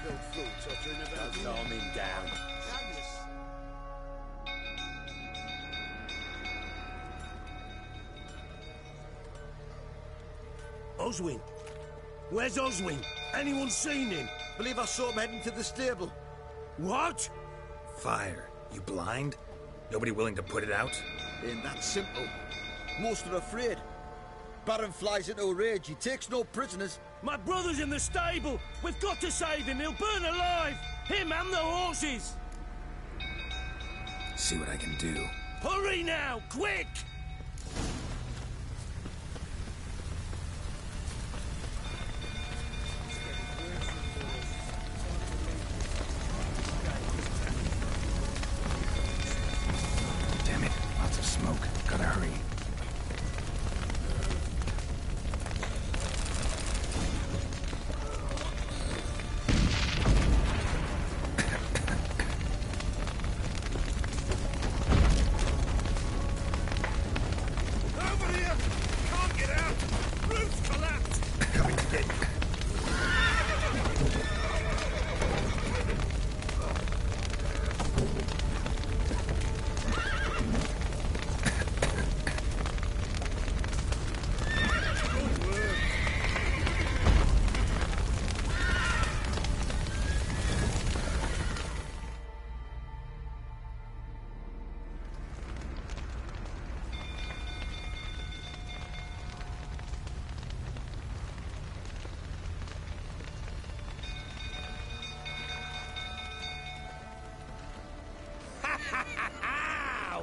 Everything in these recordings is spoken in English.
built fool tottering about. Don't calm him down. Oswin? Where's Oswin? Anyone seen him? Believe I saw him heading to the stable. What? Fire. You blind? Nobody willing to put it out? Ain't that simple. Most are afraid. Baron flies into a rage. He takes no prisoners. My brother's in the stable. We've got to save him. He'll burn alive. Him and the horses. See what I can do. Hurry now, quick! Damn it, lots of smoke. Gotta hurry.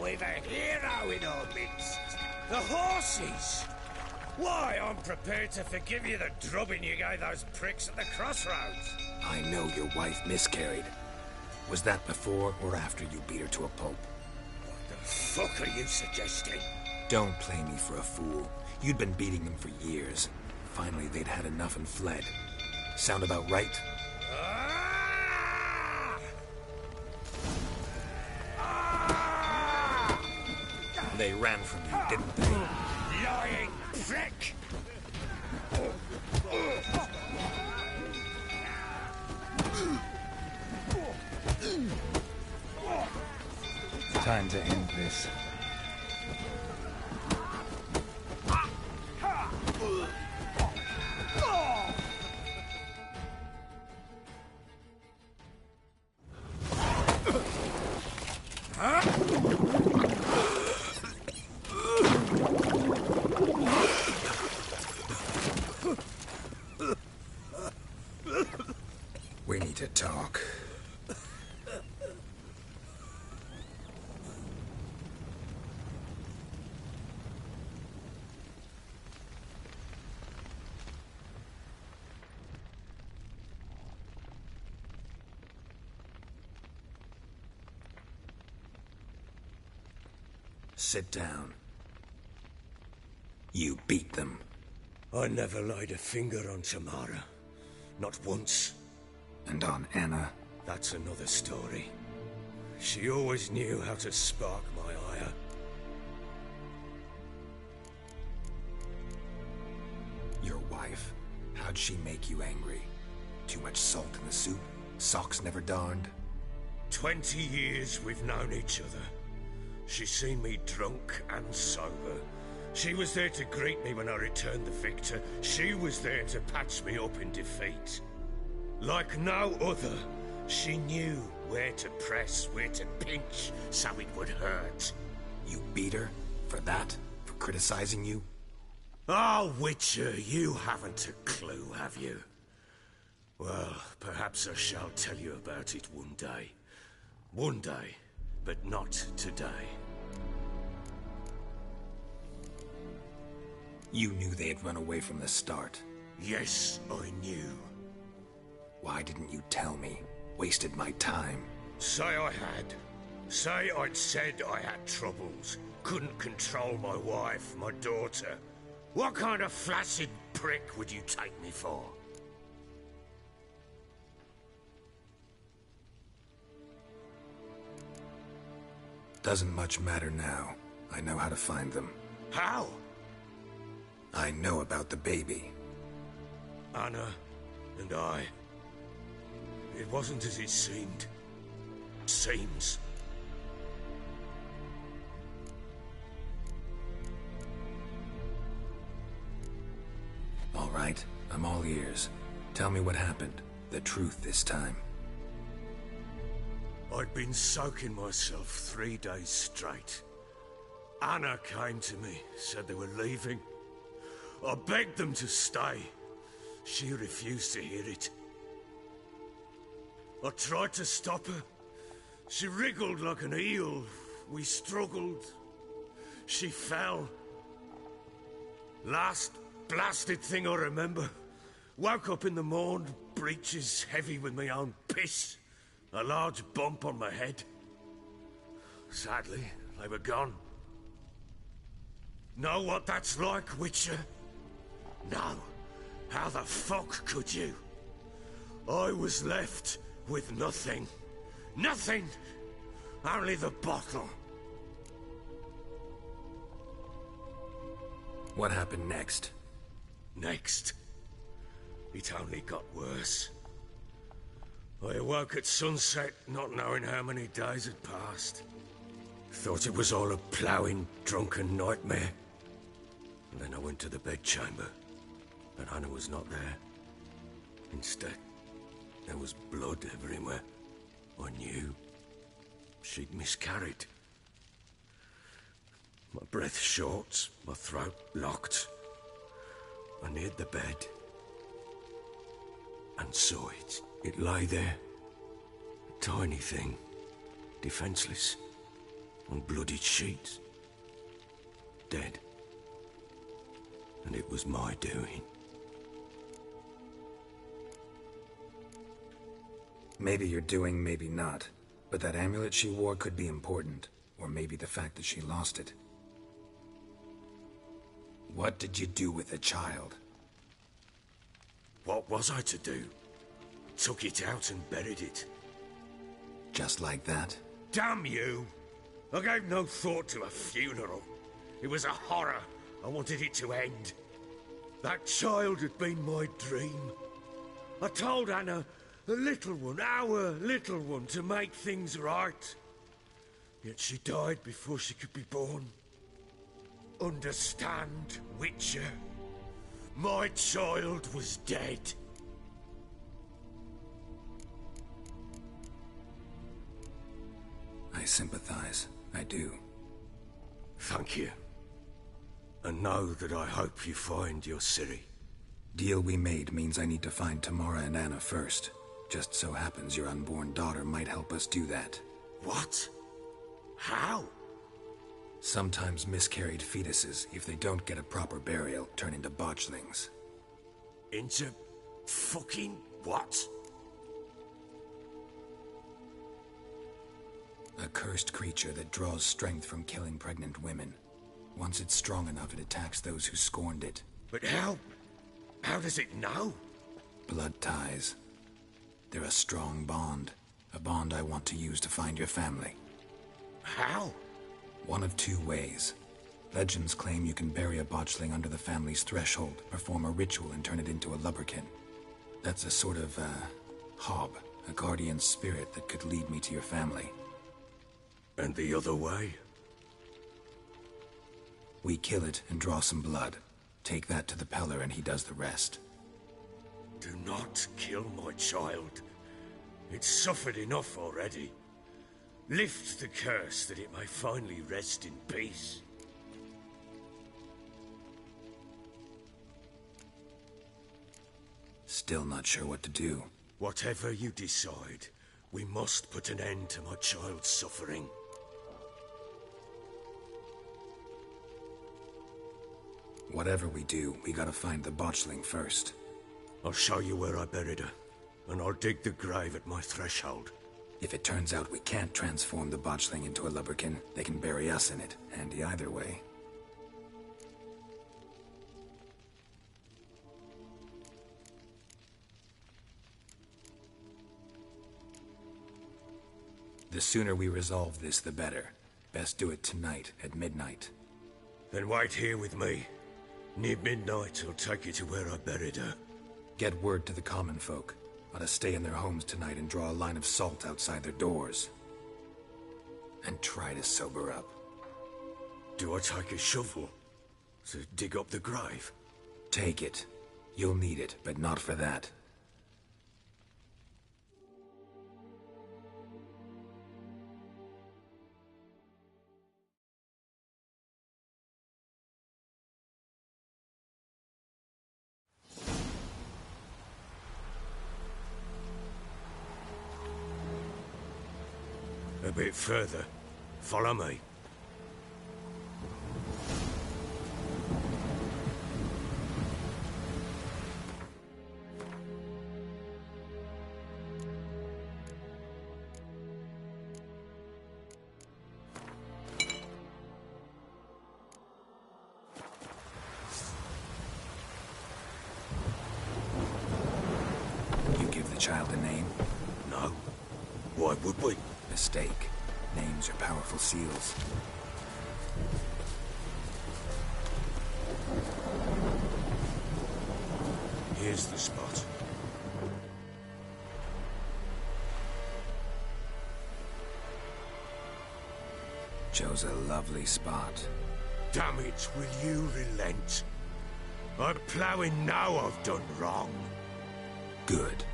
We've a hero in our midst. The horses! Why, I'm prepared to forgive you the drubbing you gave those pricks at the crossroads. I know your wife miscarried. Was that before or after you beat her to a pulp? What the fuck are you suggesting? Don't play me for a fool. You'd been beating them for years. Finally, they'd had enough and fled. Sound about right? They ran from you, didn't they? Lying prick! Time to end this. We need to talk. Sit down. You beat them. I never laid a finger on Tamara. Not once. And on Anna? That's another story. She always knew how to spark my ire. Your wife? How'd she make you angry? Too much salt in the soup? Socks never darned? 20 years we've known each other. She's seen me drunk and sober. She was there to greet me when I returned the victor. She was there to patch me up in defeat. Like no other, she knew where to press, where to pinch, so it would hurt. You beat her? For that? For criticizing you? Oh, Witcher, you haven't a clue, have you? Well, perhaps I shall tell you about it one day. One day, but not today. You knew they had run away from the start. Yes, I knew. Why didn't you tell me? Wasted my time. Say I had. Say I'd said I had troubles. Couldn't control my wife, my daughter. What kind of flaccid prick would you take me for? Doesn't much matter now. I know how to find them. How? I know about the baby. Anna and I. It wasn't as it seemed. Seems. All right, I'm all ears. Tell me what happened. The truth this time. I'd been soaking myself 3 days straight. Anna came to me, said they were leaving. I begged them to stay. She refused to hear it. I tried to stop her. She wriggled like an eel. We struggled. She fell. Last blasted thing I remember. Woke up in the morn, breeches heavy with my own piss. A large bump on my head. Sadly, they were gone. Know what that's like, Witcher? No. How the fuck could you? I was left with nothing. Nothing! Only the bottle. What happened next? Next? It only got worse. I awoke at sunset, not knowing how many days had passed. Thought it was all a ploughing, drunken nightmare. And then I went to the bedchamber, but Anna was not there. Instead, there was blood everywhere. I knew she'd miscarried. My breath short, my throat locked. I neared the bed and saw it. It lay there, a tiny thing, defenseless, on bloodied sheets, dead. And it was my doing. Maybe you're doing, maybe not. But that amulet she wore could be important. Or maybe the fact that she lost it. What did you do with the child? What was I to do? Took it out and buried it. Just like that? Damn you! I gave no thought to a funeral. It was a horror. I wanted it to end. That child had been my dream. I told Anna, the little one, our little one, to make things right. Yet she died before she could be born. Understand, Witcher? My child was dead. I sympathize. I do. Thank you. And know that I hope you find your Ciri. Deal we made means I need to find Tamara and Anna first. Just so happens your unborn daughter might help us do that. What? How? Sometimes miscarried fetuses, if they don't get a proper burial, turn into botchlings. Into fucking what? A cursed creature that draws strength from killing pregnant women. Once it's strong enough, it attacks those who scorned it. But how? How does it know? Blood ties. They're a strong bond. A bond I want to use to find your family. How? One of two ways. Legends claim you can bury a botchling under the family's threshold, perform a ritual, and turn it into a lubberkin. That's a sort of, hob, a guardian spirit that could lead me to your family. And the other way? We kill it and draw some blood. Take that to the Peller and he does the rest. Do not kill my child. It's suffered enough already. Lift the curse that it may finally rest in peace. Still not sure what to do. Whatever you decide, we must put an end to my child's suffering. Whatever we do, we gotta find the botchling first. I'll show you where I buried her, and I'll dig the grave at my threshold. If it turns out we can't transform the botchling into a lubberkin, they can bury us in it. Handy either way. The sooner we resolve this, the better. Best do it tonight, at midnight. Then wait here with me. Near midnight, I'll take you to where I buried her. Get word to the common folk. ought to stay in their homes tonight and draw a line of salt outside their doors. And try to sober up. Do I take a shovel to dig up the grave? Take it. You'll need it, but not for that. A bit further. Follow me. You give the child a name? No. Why would we? Mistake. Names are powerful seals. Here's the spot. Chose a lovely spot. Damn it, will you relent? I'm ploughing now I've done wrong. Good.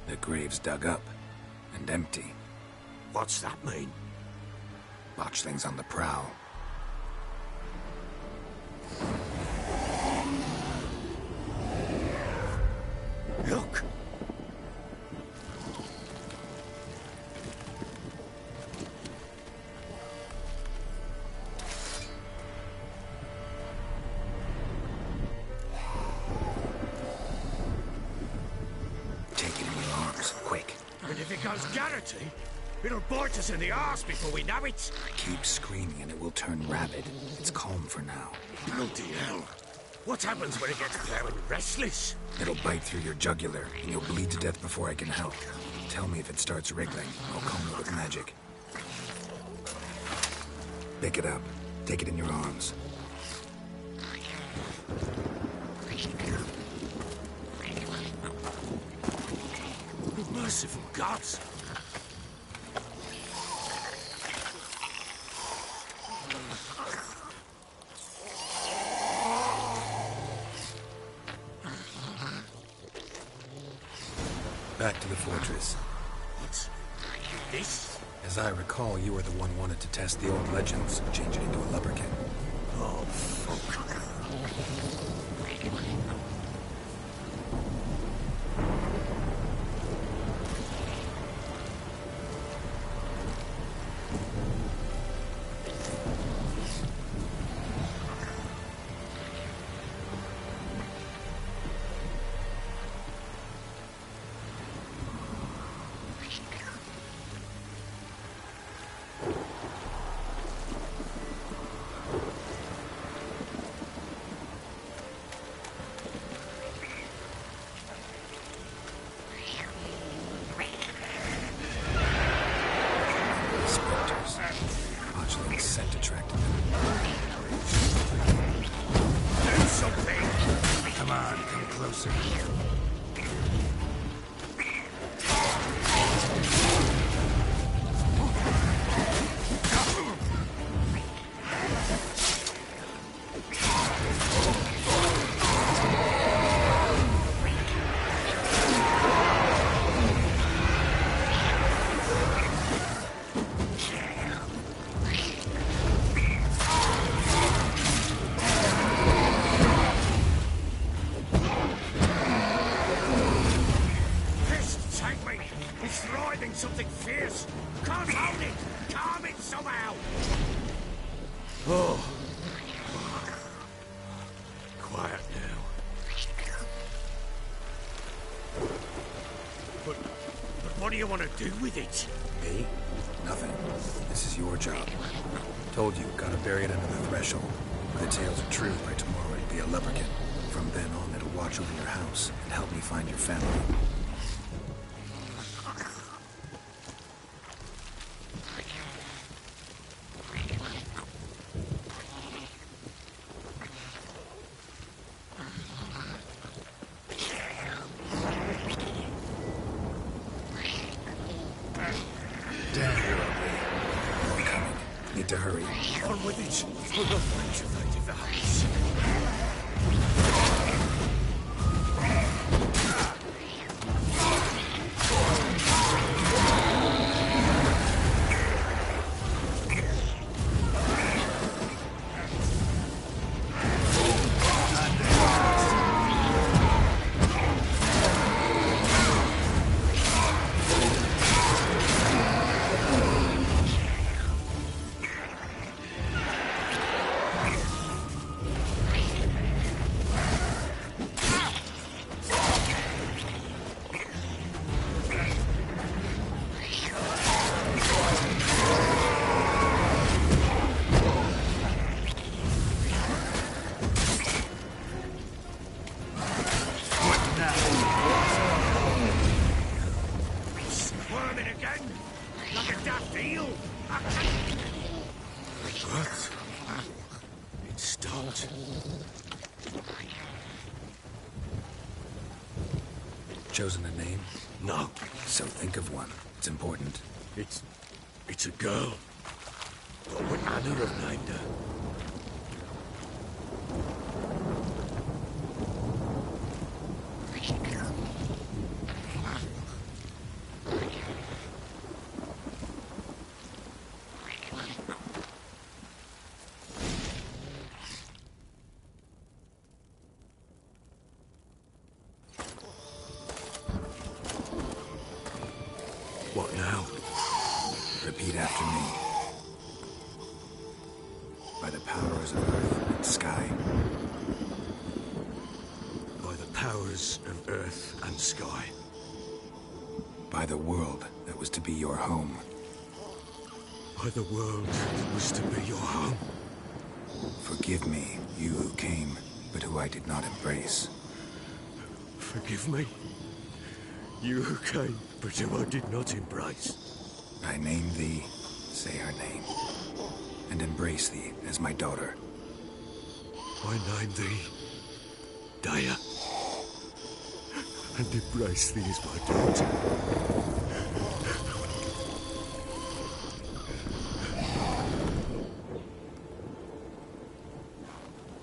The grave's dug up and empty. What's that mean? Botchling's on the prowl. Look! Take it in your arms, quick. And if it goes Garrity, it'll bite us in the arse before we know it. Keep screaming and it will turn rabid. It's calm for now. Bloody hell. What happens when it gets ploughing restless? It'll bite through your jugular and you'll bleed to death before I can help. Tell me if it starts wriggling. I'll calm it with magic. Pick it up. Take it in your arms. Merciful gods! Back to the fortress. What's this? As I recall, you were the one wanted to test the old legends, change it into a lubberkin. Oh, fuck. Something fierce. Can't hold it. Calm it somehow. Oh. Quiet now. But what do you want to do with it? Me? Nothing. This is your job. Told you, gotta bury it under the threshold. If the tales are true, by tomorrow it'll be a lubberkin. From then on, it'll watch over your house and help me find your family. need to hurry. On with it. I'll not wait if they devours. Chosen a name? No. So think of one. It's important. It's a girl. What would Anna have named her? What now? Repeat after me. By the powers of earth and sky. By the powers of earth and sky. By the world that was to be your home. By the world that was to be your home. Forgive me, you who came, but who I did not embrace. Forgive me. You who came, but who I did not embrace. I name thee, say her name, and embrace thee as my daughter. I name thee, Daya, and embrace thee as my daughter.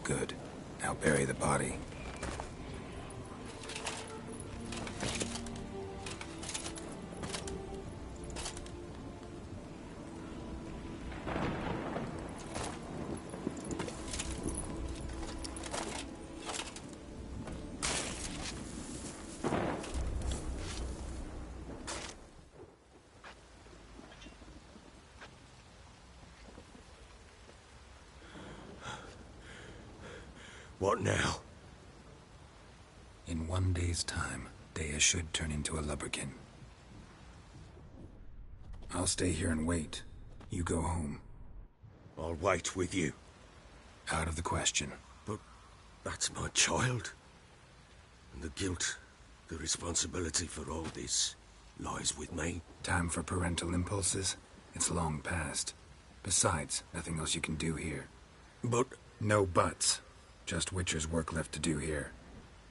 Good. Now bury the body. What now? In 1 day's time, Daya should turn into a lubberkin. I'll stay here and wait. You go home. I'll wait with you. Out of the question. But that's my child. And the guilt, the responsibility for all this lies with me. Time for parental impulses? It's long past. Besides, nothing else you can do here. But... No buts. Just Witcher's work left to do here.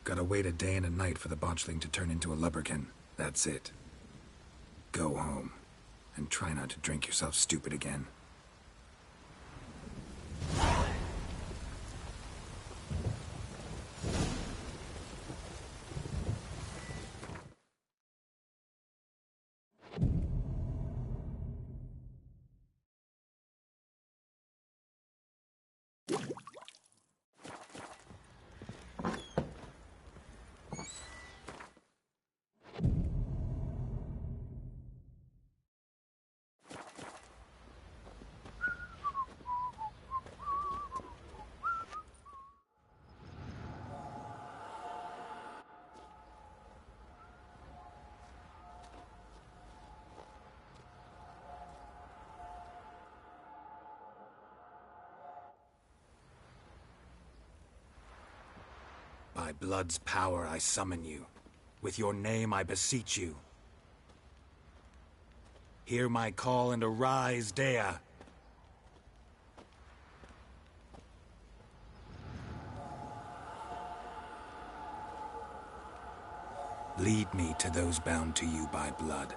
Gotta wait a day and a night for the botchling to turn into a lubberkin. That's it. Go home. And try not to drink yourself stupid again. By blood's power I summon you. With your name I beseech you. Hear my call and arise, Daya. Lead me to those bound to you by blood.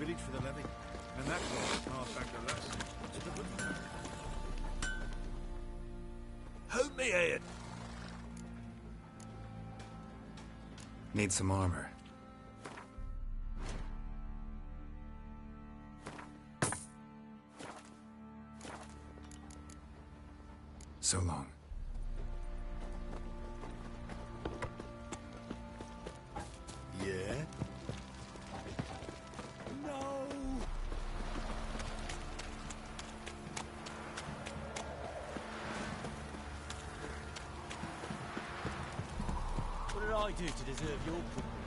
village for the levy. And that was hard back the lass. Hold me head. Need some armor. So long. Yeah? No. What did I do to deserve your company?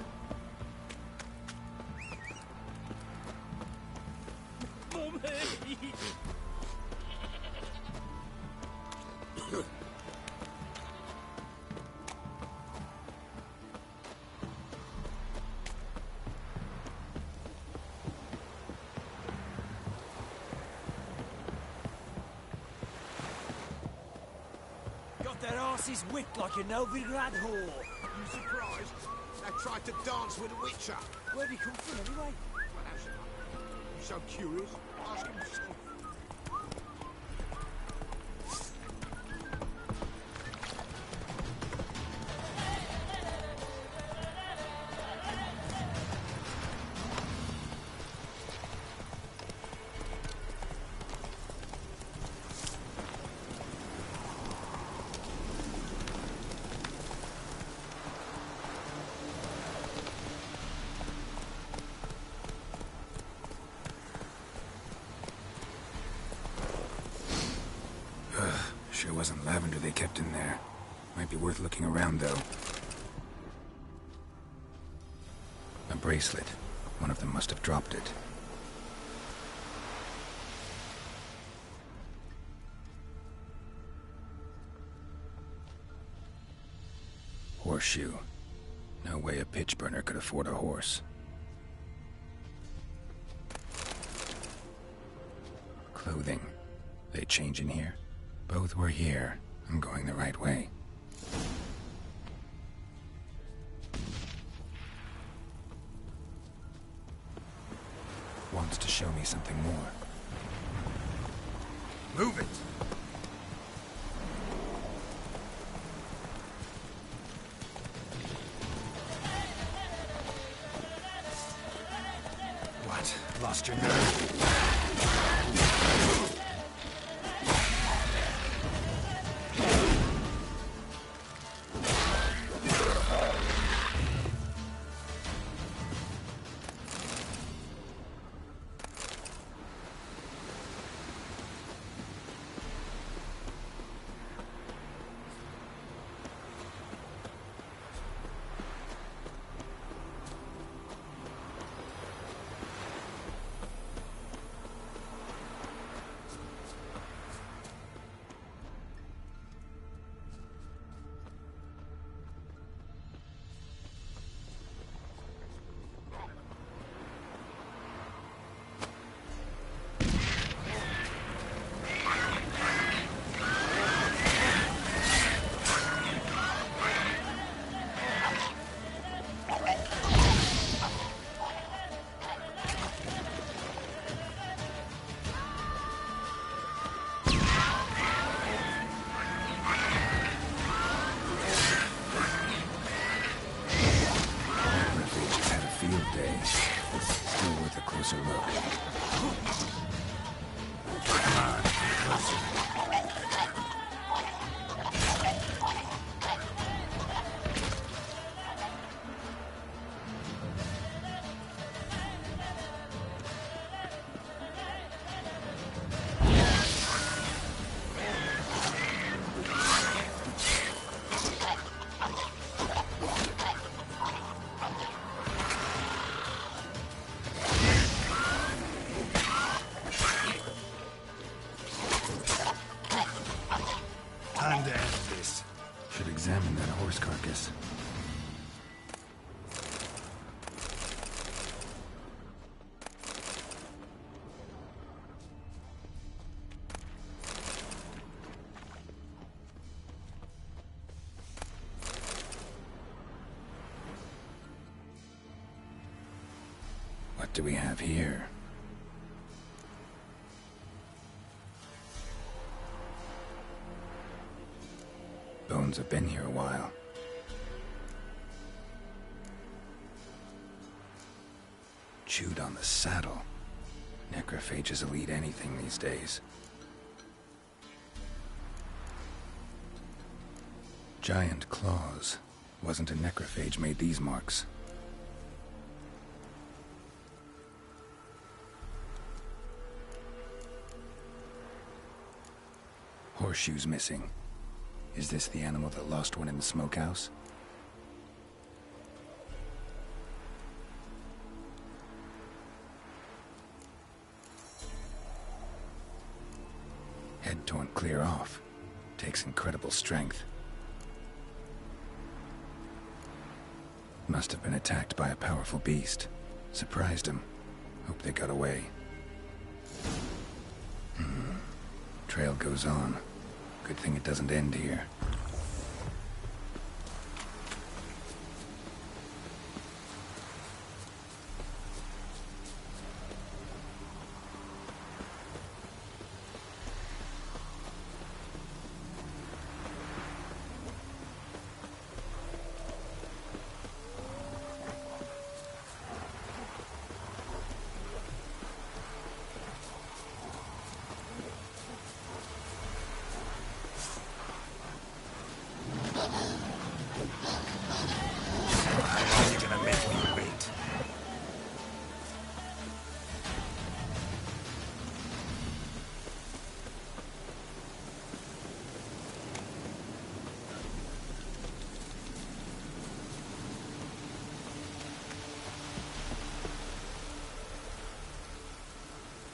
Mummy! Got their asses whipped like a Novigrad whore. You surprised? They tried to dance with a witcher. Where'd he come from anyway? Well, how's it? You so curious? Ask him yourself. Sure wasn't lavender they kept in there. Might be worth looking around, though. A bracelet. One of them must have dropped it. Horseshoe. No way a pitch burner could afford a horse. Clothing. They change in here? Both were here. I'm going the right way. Wants to show me something more. Move it! What? Lost your nerve? Time to end this. Should examine that horse carcass. What do we have here? Bones have been here a while. Chewed on the saddle. Necrophages will eat anything these days. Giant claws. Wasn't a necrophage made these marks. Horseshoes missing. Is this the animal that lost one in the smokehouse? Head torn clear off. Takes incredible strength. Must have been attacked by a powerful beast. Surprised him. Hope they got away. Trail goes on. Good thing it doesn't end here.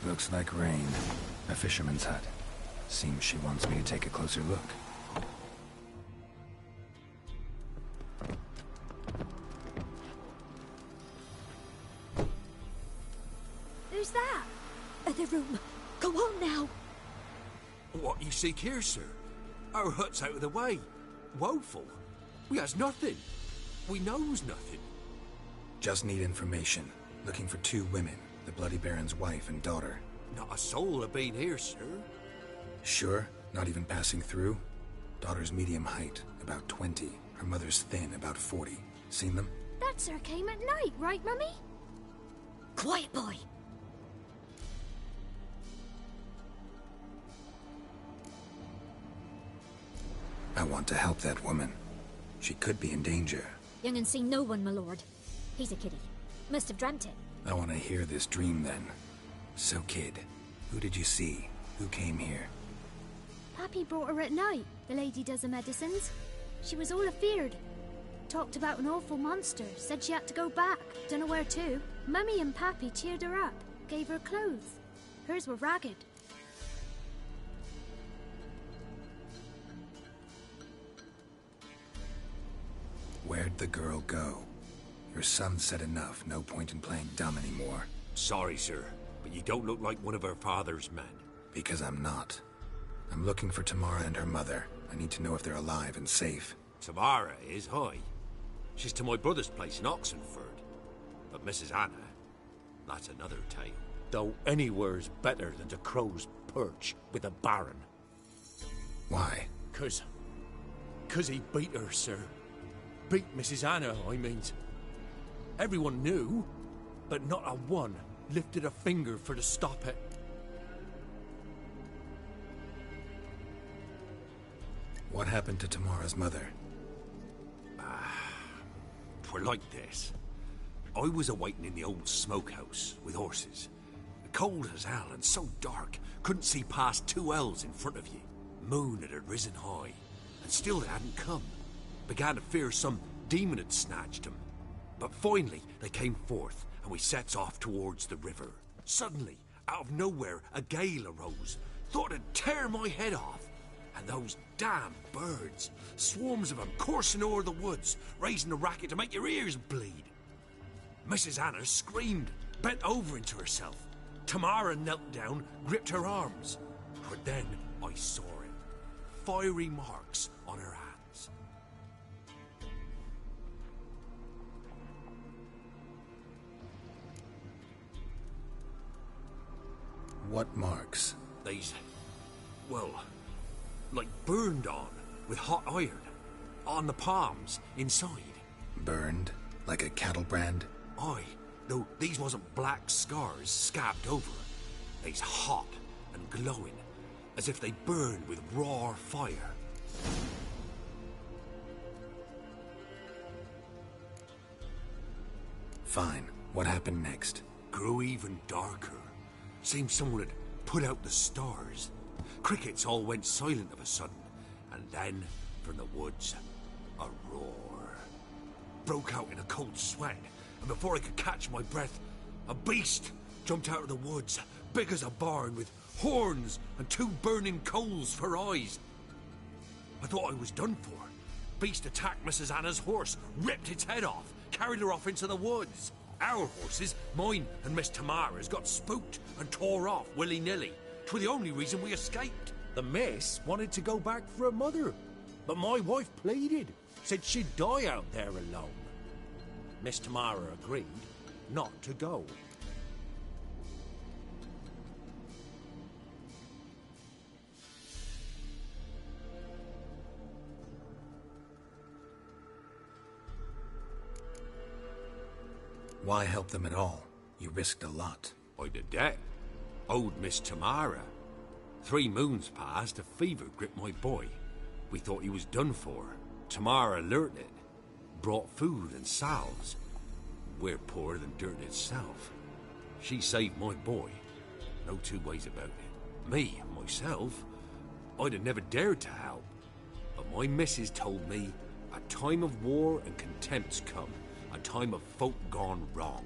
Looks like rain. A fisherman's hut. Seems she wants me to take a closer look. Who's that? Other room. Go on now. What you seek here, sir? Our hut's out of the way. Woeful. We has nothing. We knows nothing. Just need information. Looking for 2 women. The Bloody Baron's wife and daughter. Not a soul have been here, sir. Sure? Not even passing through? Daughter's medium height, about 20. Her mother's thin, about 40. Seen them? That sir came at night, right, Mummy? Quiet, boy. I want to help that woman. She could be in danger. Young and seen no one, my lord. He's a kiddie. Must have dreamt it. I want to hear this dream then. So, kid, who did you see? Who came here? Pappy brought her at night. The lady does the medicines. She was all afeared. Talked about an awful monster. Said she had to go back. Dunno where to. Mummy and Pappy cheered her up. Gave her clothes. Hers were ragged. Where'd the girl go? Your son said enough. No point in playing dumb anymore. Sorry, sir, but you don't look like one of her father's men. Because I'm not. I'm looking for Tamara and her mother. I need to know if they're alive and safe. Tamara is, hi. She's to my brother's place in Oxenford. But Mrs. Anna, that's another tale. Though anywhere's better than to Crow's Perch with a baron. Why? 'Cause he beat her, sir. Beat Mrs. Anna, I means. Everyone knew, but not a one lifted a finger for to stop it. What happened to Tamara's mother? Twere like this. I was awaiting in the old smokehouse with horses. Cold as hell and so dark, couldn't see past 2 ells in front of you. Moon had risen high, and still they hadn't come. Began to fear some demon had snatched them. But finally, they came forth, and we sets off towards the river. Suddenly, out of nowhere, a gale arose. Thought it'd tear my head off. And those damn birds, swarms of them coursing o'er the woods, raising a racket to make your ears bleed. Mrs. Anna screamed, bent over into herself. Tamara knelt down, gripped her arms. But then I saw it. Fiery marks on her hands. What marks? They's, well, like burned on with hot iron. On the palms, inside. Burned? Like a cattle brand? Aye, though these wasn't black scars scabbed over. They's hot and glowing, as if they burned with raw fire. Fine. What happened next? Grew even darker. Seemed someone had put out the stars. Crickets all went silent of a sudden, and then, from the woods, a roar. Broke out in a cold sweat, and before I could catch my breath, a beast jumped out of the woods, big as a barn, with horns and 2 burning coals for eyes. I thought I was done for. Beast attacked Mrs. Anna's horse, ripped its head off, carried her off into the woods. Our horses, mine and Miss Tamara's, got spooked and tore off willy-nilly. 'Twere the only reason we escaped. The miss wanted to go back for her mother, but my wife pleaded, said she'd die out there alone. Miss Tamara agreed not to go. Why help them at all? You risked a lot. I did that. Owed Miss Tamara. 3 moons passed, a fever gripped my boy. We thought he was done for. Tamara learnt it. Brought food and salves. We're poorer than dirt itself. She saved my boy. No 2 ways about it. Me, myself, I'd have never dared to help. But my missus told me a time of war and contempt's come. A time of folk gone wrong.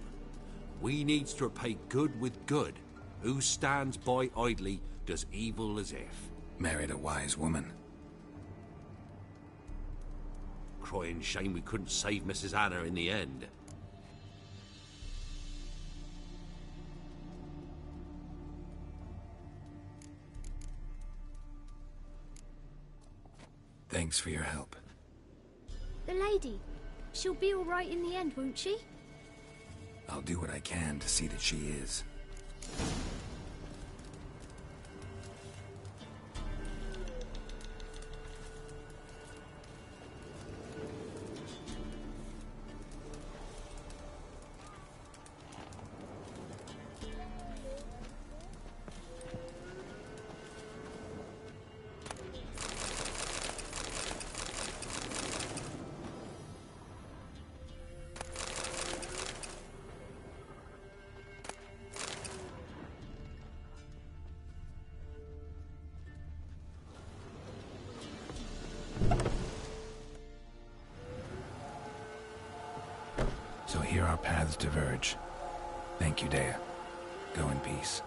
We needs to repay good with good. Who stands by idly does evil as if. Married a wise woman. Crying shame we couldn't save Mrs. Anna in the end. Thanks for your help. The lady. She'll be all right in the end, won't she? I'll do what I can to see that she is. So here our paths diverge. Thank you, Dea. Go in peace.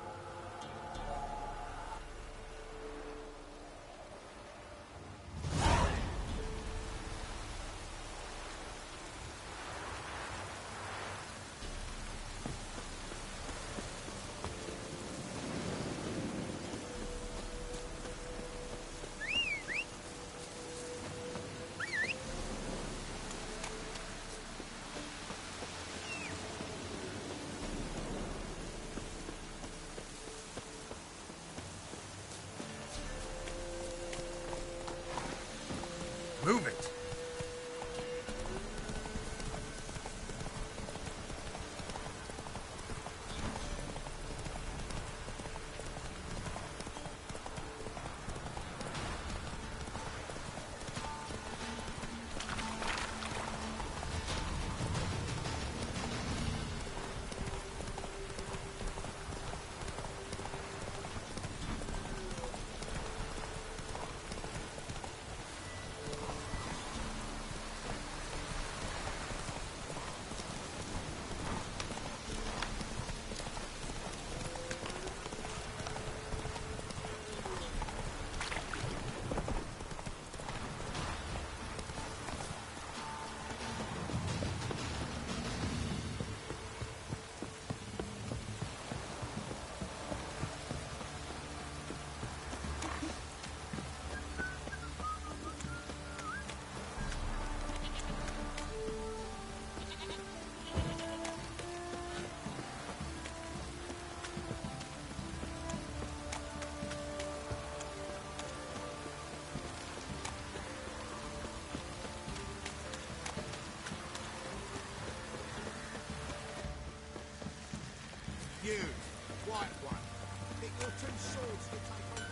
Or 2 swords to take on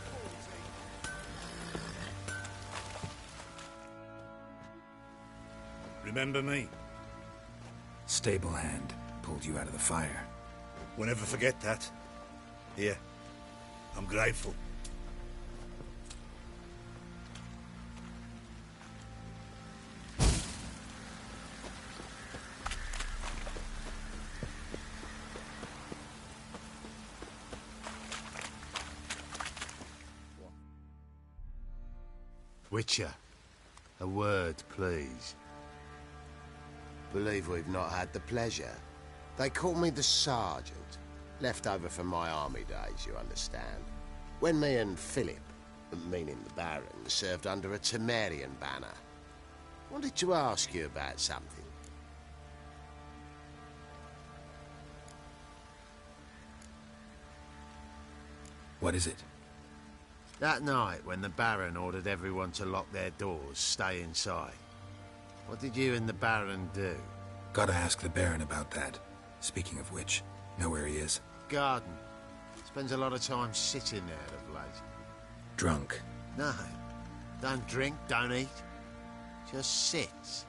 14. Remember me? Stable hand pulled you out of the fire. We'll never forget that. Here, I'm grateful. Witcher, a word, please. Believe we've not had the pleasure. They call me the Sergeant. Left over from my army days, you understand. When me and Philip, meaning the Baron, served under a Temerian banner. Wanted to ask you about something. What is it? That night when the Baron ordered everyone to lock their doors, stay inside. What did you and the Baron do? Gotta ask the Baron about that. Speaking of which, know where he is? Garden. Spends a lot of time sitting there of late. Drunk. No. Don't drink, don't eat. Just sits.